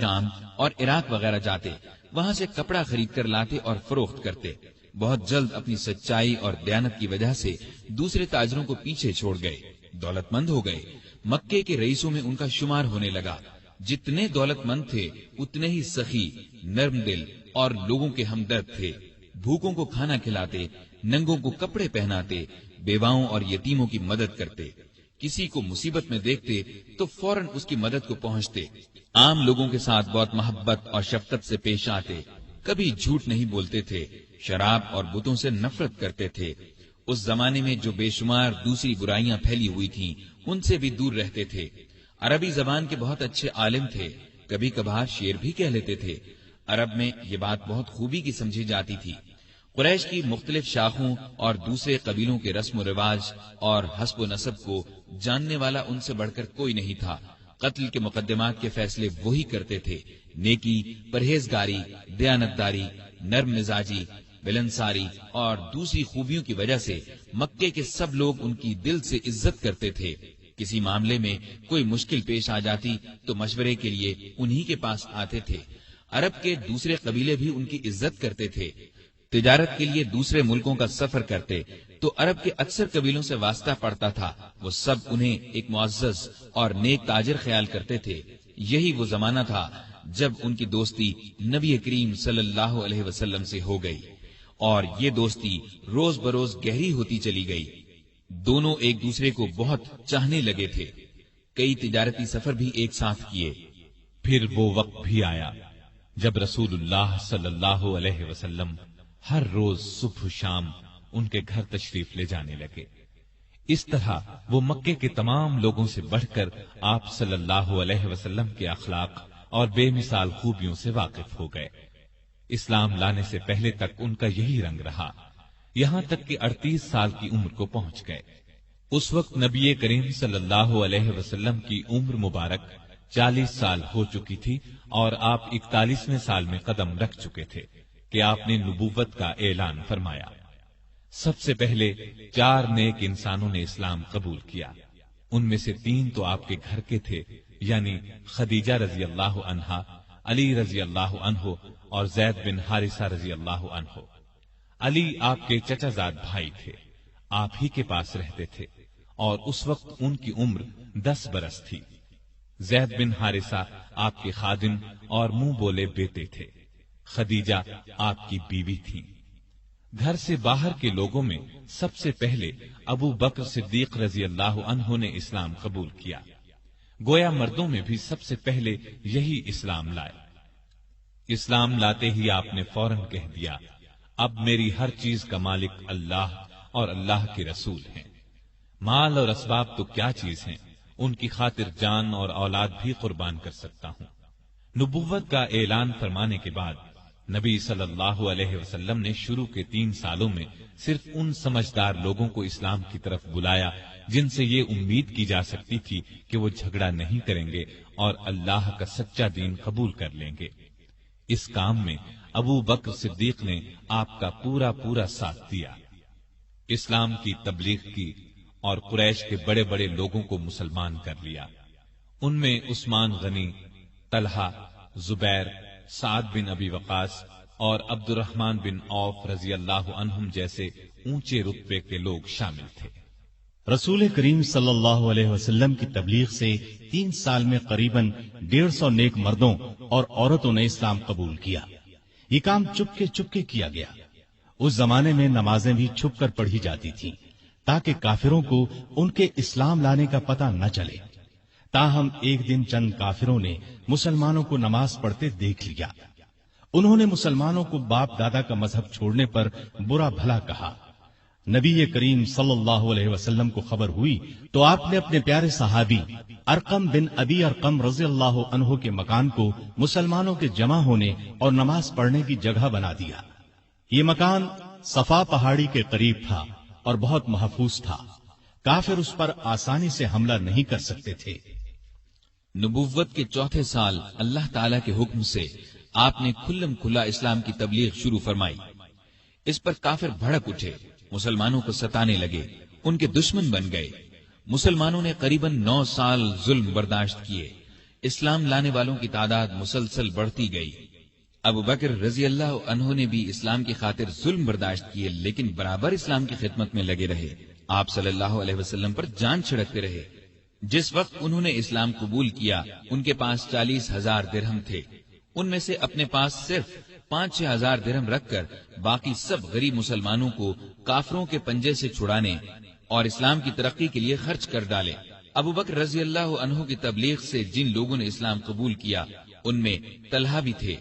شام اور عراق وغیرہ جاتے، وہاں سے کپڑا خرید کر لاتے اور فروخت کرتے۔ بہت جلد اپنی سچائی اور دیانت کی وجہ سے دوسرے تاجروں کو پیچھے چھوڑ گئے، دولت مند ہو گئے۔ مکے کے رئیسوں میں ان کا شمار ہونے لگا۔ جتنے دولت مند تھے اتنے ہی سخی، نرم دل اور لوگوں کے ہمدرد تھے۔ بھوکوں کو کھانا کھلاتے، ننگوں کو کپڑے پہناتے، بیواؤں اور یتیموں کی مدد کرتے۔ کسی کو مصیبت میں دیکھتے تو فوراً اس کی مدد کو پہنچتے۔ عام لوگوں کے ساتھ بہت محبت اور شفقت سے پیش آتے۔ کبھی جھوٹ نہیں بولتے تھے۔ شراب اور بتوں سے نفرت کرتے تھے۔ اس زمانے میں جو بے شمار دوسری برائیاں پھیلی ہوئی تھیں ان سے بھی دور رہتے تھے۔ عربی زبان کے بہت اچھے عالم تھے، کبھی کبھار شعر بھی کہہ لیتے تھے۔ عرب میں یہ بات بہت خوبی کی سمجھی جاتی تھی۔ قریش کی مختلف شاخوں اور دوسرے قبیلوں کے رسم و رواج اور حسب و نسب کو جاننے والا ان سے بڑھ کر کوئی نہیں تھا۔ قتل کے مقدمات کے فیصلے وہی کرتے تھے۔ نیکی، پرہیزگاری، دیانتداری، نرم مزاجی، ملنساری اور دوسری خوبیوں کی وجہ سے مکے کے سب لوگ ان کی دل سے عزت کرتے تھے۔ کسی معاملے میں کوئی مشکل پیش آ جاتی تو مشورے کے لیے انہی کے پاس آتے تھے۔ عرب کے دوسرے قبیلے بھی ان کی عزت کرتے تھے۔ تجارت کے لیے دوسرے ملکوں کا سفر کرتے تو عرب کے اکثر قبیلوں سے واسطہ پڑتا تھا۔ وہ سب انہیں ایک معزز اور نیک تاجر خیال کرتے تھے۔ یہی وہ زمانہ تھا جب ان کی دوستی نبی کریم صلی اللہ علیہ وسلم سے ہو گئی، اور یہ دوستی روز بروز گہری ہوتی چلی گئی۔ دونوں ایک دوسرے کو بہت چاہنے لگے تھے۔ کئی تجارتی سفر بھی ایک ساتھ کیے۔ پھر وہ وقت بھی آیا جب رسول اللہ صلی اللہ علیہ وسلم ہر روز صبح شام ان کے گھر تشریف لے جانے لگے۔ اس طرح وہ مکے کے تمام لوگوں سے بڑھ کر آپ صلی اللہ علیہ وسلم کے اخلاق اور بے مثال خوبیوں سے واقف ہو گئے۔ اسلام لانے سے پہلے تک ان کا یہی رنگ رہا، یہاں تک کہ 38 سال کی عمر کو پہنچ گئے۔ اس وقت نبی کریم صلی اللہ علیہ وسلم کی عمر مبارک 40 سال ہو چکی تھی، اور آپ 41ویں سال میں قدم رکھ چکے تھے کہ آپ نے نبوت کا اعلان فرمایا۔ سب سے پہلے 4 نیک انسانوں نے اسلام قبول کیا۔ ان میں سے 3 تو آپ کے گھر کے تھے، یعنی خدیجہ رضی اللہ عنہا، علی رضی اللہ عنہ اور زید بن حارثہ رضی اللہ عنہ۔ علی آپ کے چچا زاد بھائی تھے، آپ ہی کے پاس رہتے تھے، اور اس وقت ان کی عمر 10 برس تھی۔ زید بن حارثہ آپ کے خادم اور منہ بولے بیٹے تھے۔ خدیجہ آپ کی بیوی تھی۔ گھر سے باہر کے لوگوں میں سب سے پہلے ابو بکر صدیق رضی اللہ عنہ نے اسلام قبول کیا۔ گویا مردوں میں بھی سب سے پہلے یہی اسلام لائے۔ اسلام لاتے ہی آپ نے فوراً کہہ دیا، اب میری ہر چیز کا مالک اللہ اور اللہ کے رسول ہیں۔ مال اور اسباب تو کیا چیز ہیں، ان کی خاطر جان اور اولاد بھی قربان کر سکتا ہوں۔ نبوت کا اعلان فرمانے کے بعد نبی صلی اللہ علیہ وسلم نے شروع کے 3 سالوں میں صرف ان سمجھدار لوگوں کو اسلام کی طرف بلایا جن سے یہ امید کی جا سکتی تھی کہ وہ جھگڑا نہیں کریں گے اور اللہ کا سچا دین قبول کر لیں گے۔ اس کام میں ابو بکر صدیق نے آپ کا پورا ساتھ دیا۔ اسلام کی تبلیغ کی اور قریش کے بڑے بڑے لوگوں کو مسلمان کر لیا۔ ان میں عثمان غنی، طلحہ، زبیر، سعد بن ابی وقاص اور عبد الرحمن بن عوف رضی اللہ عنہم جیسے اونچے رتبے کے لوگ شامل تھے۔ رسول کریم صلی اللہ علیہ وسلم کی تبلیغ سے 3 سال میں قریباً 150 نیک مردوں اور عورتوں نے اسلام قبول کیا۔ یہ کام چپکے کیا گیا۔ اس زمانے میں نمازیں بھی چھپ کر پڑھی جاتی تھیں تاکہ کافروں کو ان کے اسلام لانے کا پتہ نہ چلے۔ تاہم ایک دن چند کافروں نے مسلمانوں کو نماز پڑھتے دیکھ لیا۔ انہوں نے مسلمانوں کو باپ دادا کا مذہب چھوڑنے پر برا بھلا کہا۔ نبی کریم صلی اللہ علیہ وسلم کو خبر ہوئی تو آپ نے اپنے پیارے صحابی ارقم بن ابی ارقم رضی اللہ عنہ کے مکان کو مسلمانوں کے جمع ہونے اور نماز پڑھنے کی جگہ بنا دیا۔ یہ مکان صفا پہاڑی کے قریب تھا اور بہت محفوظ تھا، کافر اس پر آسانی سے حملہ نہیں کر سکتے تھے۔ نبوت کے 4تھے سال اللہ تعالی کے حکم سے آپ نے کھلم کھلا اسلام کی تبلیغ شروع فرمائی۔ اس پر کافر بھڑک اٹھے، مسلمانوں کو ستانے لگے، ان کے دشمن بن گئے۔ مسلمانوں نے قریباً 9 سال ظلم برداشت کیے۔ اسلام لانے والوں کی تعداد مسلسل بڑھتی گئی۔ ابو بکر رضی اللہ عنہ نے بھی اسلام کی خاطر ظلم برداشت کیے، لیکن برابر اسلام کی خدمت میں لگے رہے۔ آپ صلی اللہ علیہ وسلم پر جان چھڑکتے رہے۔ جس وقت انہوں نے اسلام قبول کیا ان کے پاس 40,000 درہم تھے۔ ان میں سے اپنے پاس صرف 5-6 ہزار درہم رکھ کر باقی سب غریب مسلمانوں کو کافروں کے پنجے سے چھڑانے اور اسلام کی ترقی کے لیے خرچ کر ڈالے۔ ابو بکر رضی اللہ عنہ کی تبلیغ سے جن لوگوں نے اسلام قبول کیا ان میں طلحہ بھی تھے۔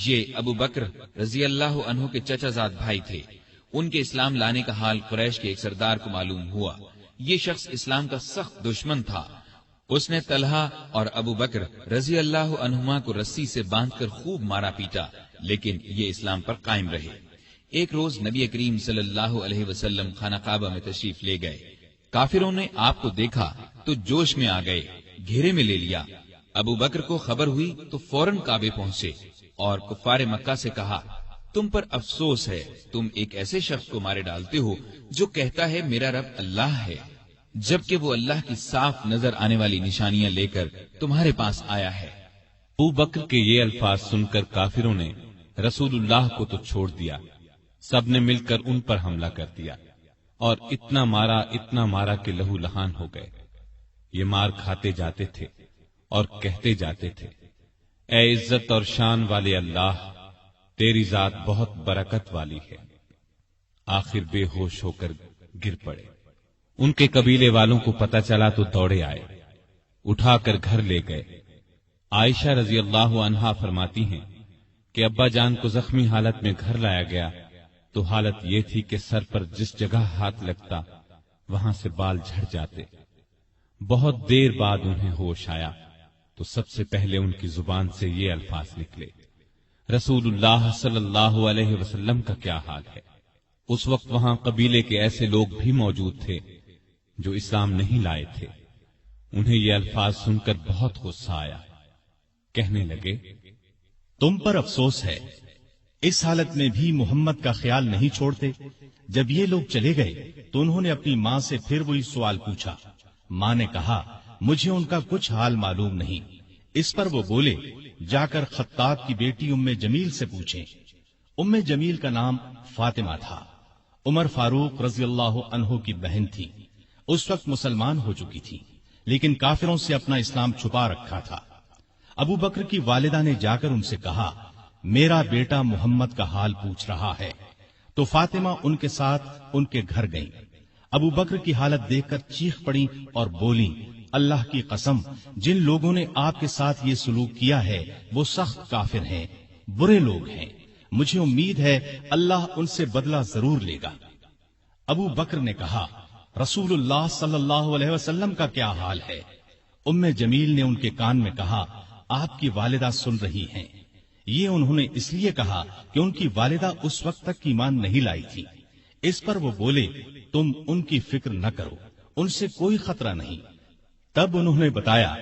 یہ ابو بکر رضی اللہ عنہ کے چچا زاد بھائی تھے۔ ان کے اسلام لانے کا حال قریش کے ایک سردار کو معلوم ہوا۔ یہ شخص اسلام کا سخت دشمن تھا۔ اس نے طلحہ اور ابو بکر رضی اللہ عنہما کو رسی سے باندھ کر خوب مارا پیٹا، لیکن یہ اسلام پر قائم رہے۔ ایک روز نبی کریم صلی اللہ علیہ وسلم خانہ کعبہ میں تشریف لے گئے۔ کافروں نے آپ کو دیکھا تو جوش میں آ گئے، گھیرے میں لے لیا۔ ابو بکر کو خبر ہوئی تو فوراً کعبے پہنچے اور کفار مکہ سے کہا، تم پر افسوس ہے، تم ایک ایسے شخص کو مارے ڈالتے ہو جو کہتا ہے میرا رب اللہ ہے، جبکہ وہ اللہ کی صاف نظر آنے والی نشانیاں لے کر تمہارے پاس آیا ہے۔ ابو بکر کے یہ الفاظ سن کر کافروں نے رسول اللہ کو تو چھوڑ دیا، سب نے مل کر ان پر حملہ کر دیا اور اتنا مارا کہ لہو لہان ہو گئے۔ یہ مار کھاتے جاتے تھے اور کہتے جاتے تھے، اے عزت اور شان والے اللہ، تیری ذات بہت برکت والی ہے۔ آخر بے ہوش ہو کر گر پڑے۔ ان کے قبیلے والوں کو پتہ چلا تو دوڑے آئے، اٹھا کر گھر لے گئے۔ عائشہ رضی اللہ عنہا فرماتی ہیں کہ ابا جان کو زخمی حالت میں گھر لایا گیا تو حالت یہ تھی کہ سر پر جس جگہ ہاتھ لگتا وہاں سے بال جھڑ جاتے۔ بہت دیر بعد انہیں ہوش آیا تو سب سے پہلے ان کی زبان سے یہ الفاظ نکلے، رسول اللہ صلی اللہ علیہ وسلم کا کیا حال ہے۔ اس وقت وہاں قبیلے کے ایسے لوگ بھی موجود تھے جو اسلام نہیں لائے تھے۔ انہیں یہ الفاظ سن کر بہت غصہ آیا، کہنے لگے، تم پر افسوس ہے، اس حالت میں بھی محمد کا خیال نہیں چھوڑتے۔ جب یہ لوگ چلے گئے تو انہوں نے اپنی ماں سے پھر وہی سوال پوچھا۔ ماں نے کہا، مجھے ان کا کچھ حال معلوم نہیں۔ اس پر وہ بولے، جا کر خطاب کی بیٹی ام جمیل سے پوچھیں۔ ام جمیل کا نام فاطمہ تھا، عمر فاروق رضی اللہ عنہ کی بہن تھی۔ اس وقت مسلمان ہو چکی تھی، لیکن کافروں سے اپنا اسلام چھپا رکھا تھا۔ ابو بکر کی والدہ نے جا کر ان سے کہا، میرا بیٹا محمد کا حال پوچھ رہا ہے۔ تو فاطمہ ان کے ساتھ ان کے گھر گئیں۔ ابو بکر کی حالت دیکھ کر چیخ پڑی اور بولی، اللہ کی قسم، جن لوگوں نے آپ کے ساتھ یہ سلوک کیا ہے وہ سخت کافر ہیں، برے لوگ ہیں۔ مجھے امید ہے اللہ ان سے بدلہ ضرور لے گا۔ ابو بکر نے کہا، رسول اللہ صلی اللہ علیہ وسلم کا کیا حال ہے؟ ام جمیل نے ان کے کان میں کہا، آپ کی والدہ سن رہی ہیں۔ یہ انہوں نے اس لیے کہا کہ ان کی والدہ اس وقت تک ایمان نہیں لائی تھی۔ اس پر وہ بولے، تم ان کی فکر نہ کرو، ان سے کوئی خطرہ نہیں۔ تب انہوں نے بتایا،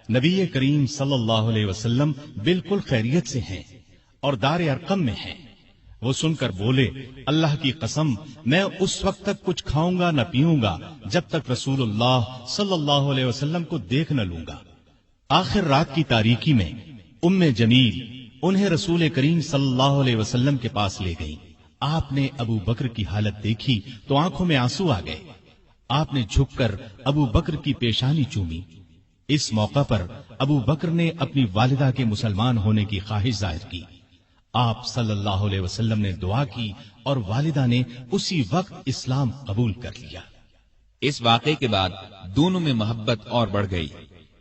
نبی کریم صلی اللہ علیہ وسلم بالکل خیریت سے ہیں اور دار ارقم میں ہیں۔ وہ سن کر بولے، اللہ کی قسم، میں اس وقت تک کچھ کھاؤں گا نہ پیوں گا جب تک رسول اللہ صلی اللہ علیہ وسلم کو دیکھ نہ لوں گا۔ آخر رات کی تاریکی میں ام جمیل انہیں رسول کریم صلی اللہ علیہ وسلم کے پاس لے گئی۔ آپ نے ابو بکر کی حالت دیکھی تو آنکھوں میں آنسو آ گئے۔ آپ نے جھک کر ابو بکر کی پیشانی چومی۔ اس موقع پر ابو بکر نے اپنی والدہ کے مسلمان ہونے کی خواہش ظاہر کی۔ آپ صلی اللہ علیہ وسلم نے دعا کی اور والدہ نے اسی وقت اسلام قبول کر لیا۔ اس واقعے کے بعد دونوں میں محبت اور بڑھ گئی۔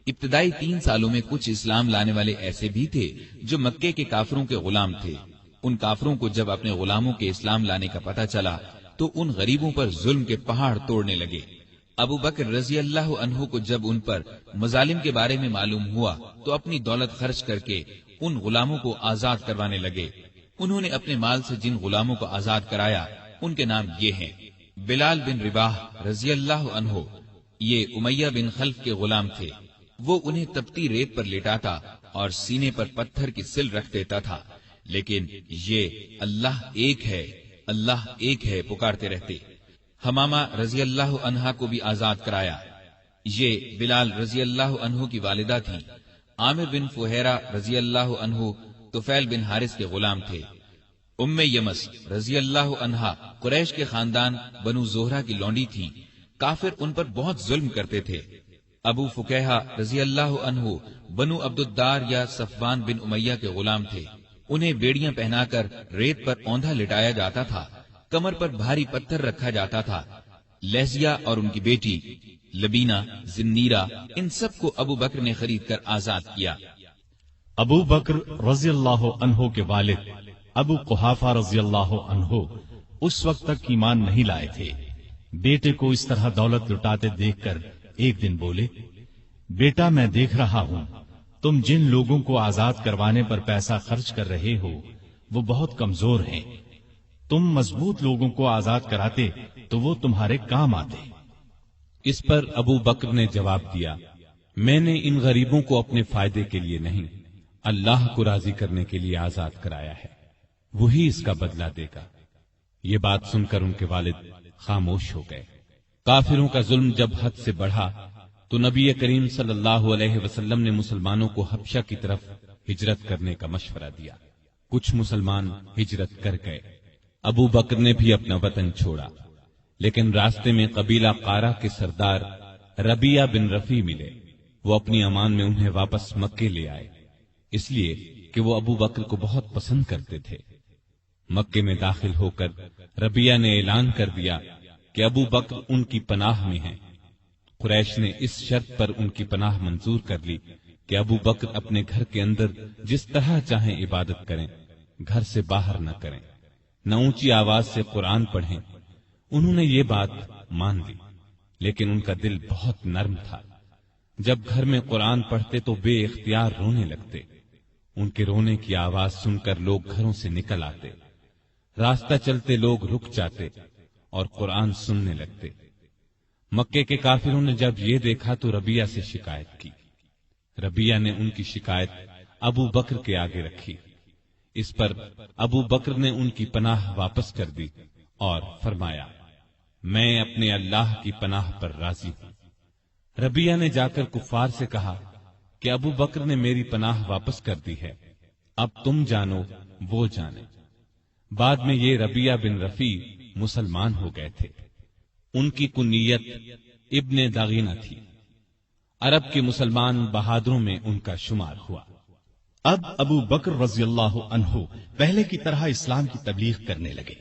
ابتدائی 3 سالوں میں کچھ اسلام لانے والے ایسے بھی تھے جو مکے کے کافروں کے غلام تھے۔ ان کافروں کو جب اپنے غلاموں کے اسلام لانے کا پتہ چلا تو ان غریبوں پر ظلم کے پہاڑ توڑنے لگے۔ ابو بکر رضی اللہ عنہ کو جب ان پر مظالم کے بارے میں معلوم ہوا تو اپنی دولت خرچ کر کے ان غلاموں کو آزاد کروانے لگے۔ انہوں نے اپنے مال سے جن غلاموں کو آزاد کرایا ان کے نام یہ ہیں: بلال بن رباح رضی اللہ عنہ، یہ امیہ بن خلف کے غلام تھے۔ وہ انہیں تپتی ریت پر لٹاتا اور سینے پر پتھر کی سل رکھ دیتا تھا، لیکن یہ اللہ ایک ہے، اللہ ایک ہے پکارتے رہتے۔ حمامہ رضی اللہ عنہا کو بھی آزاد کرایا۔ یہ بلال رضی اللہ عنہ کی والدہ تھی۔ عامر بن فہیرہ رضی اللہ عنہ طفیل بن حارث کے غلام تھے۔ ام یمس رضی اللہ عنہا قریش کے خاندان بنو زہرہ کی لونڈی تھی، کافر ان پر بہت ظلم کرتے تھے۔ ابو فکیہہ رضی اللہ عنہ بنو عبد الدار یا صفوان بن امیہ کے غلام تھے، انہیں بیڑیاں پہنا کر ریت پر اوندھا لٹایا جاتا تھا، کمر پر بھاری پتھر رکھا جاتا تھا۔ لہزیہ اور ان کی بیٹی لبینہ، زنیرہ، ان سب کو ابو بکر نے خرید کر آزاد کیا۔ ابو بکر رضی اللہ عنہ کے والد ابو قحافہ رضی اللہ عنہ اس وقت تک ایمان نہیں لائے تھے۔ بیٹے کو اس طرح دولت لٹاتے دیکھ کر ایک دن بولے، بیٹا میں دیکھ رہا ہوں تم جن لوگوں کو آزاد کروانے پر پیسہ خرچ کر رہے ہو وہ بہت کمزور ہیں، تم مضبوط لوگوں کو آزاد کراتے تو وہ تمہارے کام آتے۔ اس پر ابو بکر نے جواب دیا، میں نے ان غریبوں کو اپنے فائدے کے لیے نہیں، اللہ کو راضی کرنے کے لیے آزاد کرایا ہے، وہی اس کا بدلہ دے گا۔ یہ بات سن کر ان کے والد خاموش ہو گئے۔ کافروں کا ظلم جب حد سے بڑھا تو نبی کریم صلی اللہ علیہ وسلم نے مسلمانوں کو حبشہ کی طرف ہجرت کرنے کا مشورہ دیا۔ کچھ مسلمان ہجرت کر گئے، ابو بکر نے بھی اپنا وطن چھوڑا، لیکن راستے میں قبیلہ قارہ کے سردار ربیہ بن رفیع ملے، وہ اپنی امان میں انہیں واپس مکے لے آئے، اس لیے کہ وہ ابو بکر کو بہت پسند کرتے تھے۔ مکے میں داخل ہو کر ربیہ نے اعلان کر دیا کہ ابو بکر ان کی پناہ میں ہیں۔ قریش نے اس شرط پر ان کی پناہ منظور کر لی کہ ابو بکر اپنے گھر کے اندر جس طرح چاہیں عبادت کریں، گھر سے باہر نہ کریں، نہ اونچی آواز سے قرآن پڑھیں۔ انہوں نے یہ بات مان لی، لیکن ان کا دل بہت نرم تھا۔ جب گھر میں قرآن پڑھتے تو بے اختیار رونے لگتے، ان کے رونے کی آواز سن کر لوگ گھروں سے نکل آتے، راستہ چلتے لوگ رک جاتے اور قرآن سننے لگتے۔ مکے کے کافروں نے جب یہ دیکھا تو ربیہ سے شکایت کی۔ ربیہ نے ان کی شکایت ابو بکر کے آگے رکھی، اس پر ابو بکر نے ان کی پناہ واپس کر دی اور فرمایا، میں اپنے اللہ کی پناہ پر راضی ہوں۔ ربیہ نے جا کر کفار سے کہا کہ ابو بکر نے میری پناہ واپس کر دی ہے، اب تم جانو وہ جانے۔ بعد میں یہ ربیہ بن رفیع مسلمان ہو گئے تھے۔ ان کی کنیت ابن داغینہ تھی۔ عرب کے مسلمان بہادروں میں ان کا شمار ہوا۔ اب ابو بکر رضی اللہ عنہ پہلے کی طرح اسلام کی تبلیغ کرنے لگے۔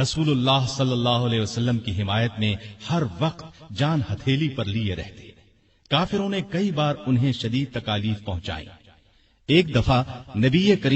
رسول اللہ صلی اللہ علیہ وسلم کی حمایت میں ہر وقت جان ہتھیلی پر لیے رہتے۔ کافروں نے کئی بار انہیں شدید تکالیف پہنچائی۔ ایک دفعہ نبی کریم